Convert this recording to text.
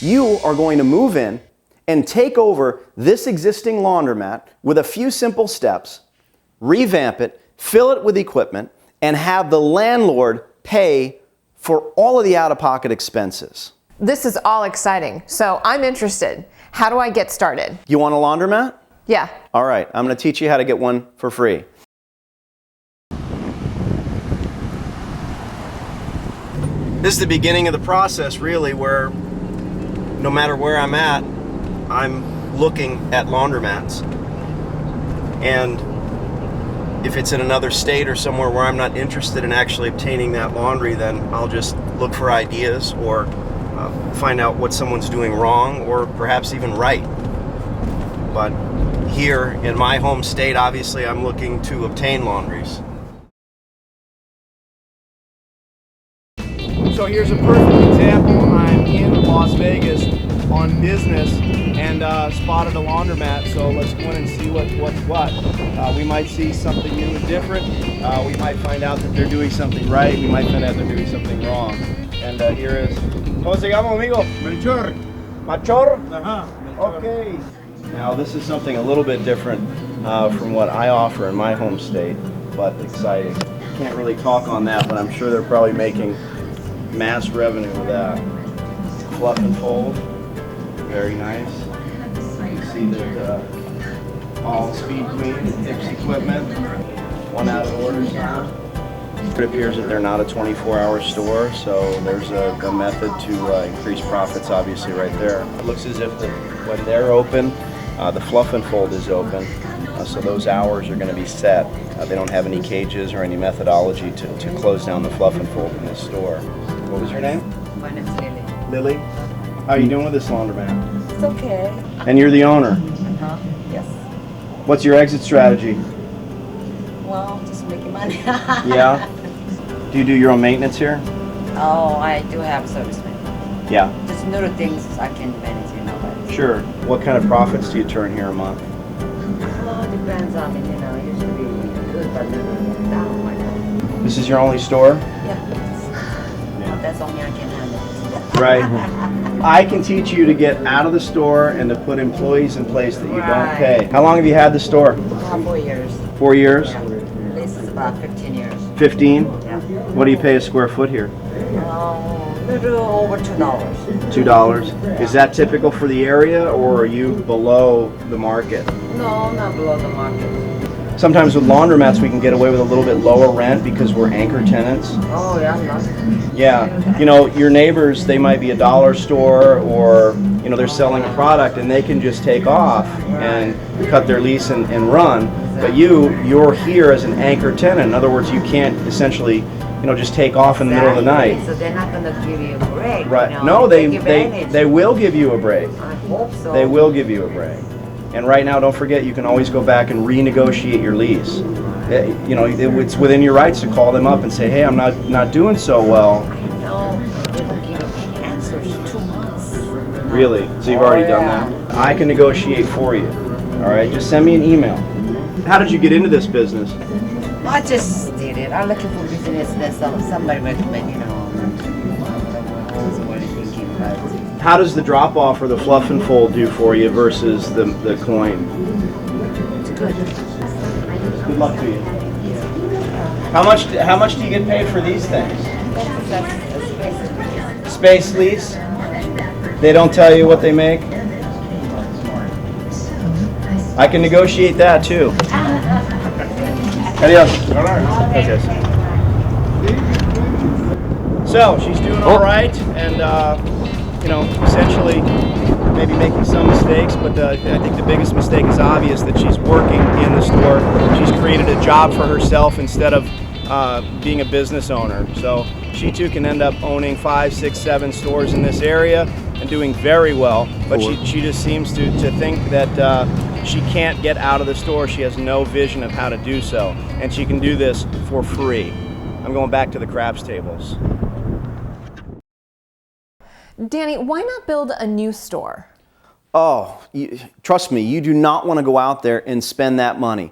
You are going to move in and take over this existing laundromat with a few simple steps, revamp it, fill it with equipment, and have the landlord pay for all of the out-of-pocket expenses. This is all exciting, so I'm interested. How do I get started? You want a laundromat? Yeah. All right, I'm going to teach you how to get one for free. This is the beginning of the process, really, where no matter where I'm at, I'm looking at laundromats. And if it's in another state or somewhere where I'm not interested in actually obtaining that laundry, then I'll just look for ideas or find out what someone's doing wrong or perhaps even right. But here in my home state, obviously, I'm looking to obtain laundries. So here's a perfect example. I'm in Las Vegas on business and spotted a laundromat, so let's go in and see what's what. We might see something new and different. We might find out that they're doing something right. We might find out they're doing something wrong. And here is... ¿Cómo se llama, amigo? Melchor. Machor? Melchor. Okay. Now this is something a little bit different from what I offer in my home state, but exciting. Can't really talk on that, but I'm sure they're probably making mass revenue with that. Fluff and fold, very nice. You see that all Speed Queen Tips equipment, 1 out of orders now. It appears that they're not a 24-hour store, so there's a method to increase profits, obviously, right there. It looks as if when they're open, the fluff and fold is open, so those hours are going to be set. They don't have any cages or any methodology to close down the fluff and fold in this store. What was your name? My name's Lily. Lily? How are you doing with this laundromat? It's okay. And you're the owner? Yes. What's your exit strategy? Well, just making money. Yeah? Do you do your own maintenance here? Oh, I do have servicemen. Yeah. Just little things I can manage, you know. But Sure. What kind of profits do you turn here a month? well, it depends. I mean, you know, usually good, but down my God. This is your only store? Yeah. Well, that's only I can handle. Right. I can teach you to get out of the store and to put employees in place that you don't Right. pay. How long have you had the store? 4 years. 4 years? Yeah. This is about 15 years. 15? Yeah. What do you pay a square foot here? Little over $2. $2. Is that typical for the area, or are you below the market? No, not below the market. Sometimes with laundromats we can get away with a little bit lower rent because we're anchor tenants. Oh, yeah, no. Yeah, you know, your neighbors, they might be a dollar store, or you know, they're selling a product and they can just take off and cut their lease and run. But you're here as an anchor tenant. In other words, you can't essentially, you know, just take off in the middle of the night. So they're not going to give you a break. Right. You know, No, they will give you a break. I hope so. They will give you a break. And right now, don't forget, you can always go back and renegotiate your lease. You know, it's within your rights to call them up and say, hey, I'm not doing so well. No, they don't give you any answers. 2 months. Really? So you've already done that? I can negotiate for you. All right, just send me an email. How did you get into this business? I just did it. I'm looking for business that somebody recommend, you know. I wasn't really thinking about it. How does the drop-off or the fluff and fold do for you versus the coin? It's good. Good luck to you. How much do you get paid for these things? Space lease? They don't tell you what they make? I can negotiate that too. Adios. Okay. So she's doing all right, and you know, essentially maybe making some mistakes, but I think the biggest mistake is obvious, that she's working in the store. She's created a job for herself instead of being a business owner. So she too can end up owning 5, 6, 7 stores in this area and doing very well, but she just seems to think that she can't get out of the store. She has no vision of how to do so, and she can do this for free. I'm going back to the craps tables. Danny, why not build a new store? Oh, trust me, you do not want to go out there and spend that money.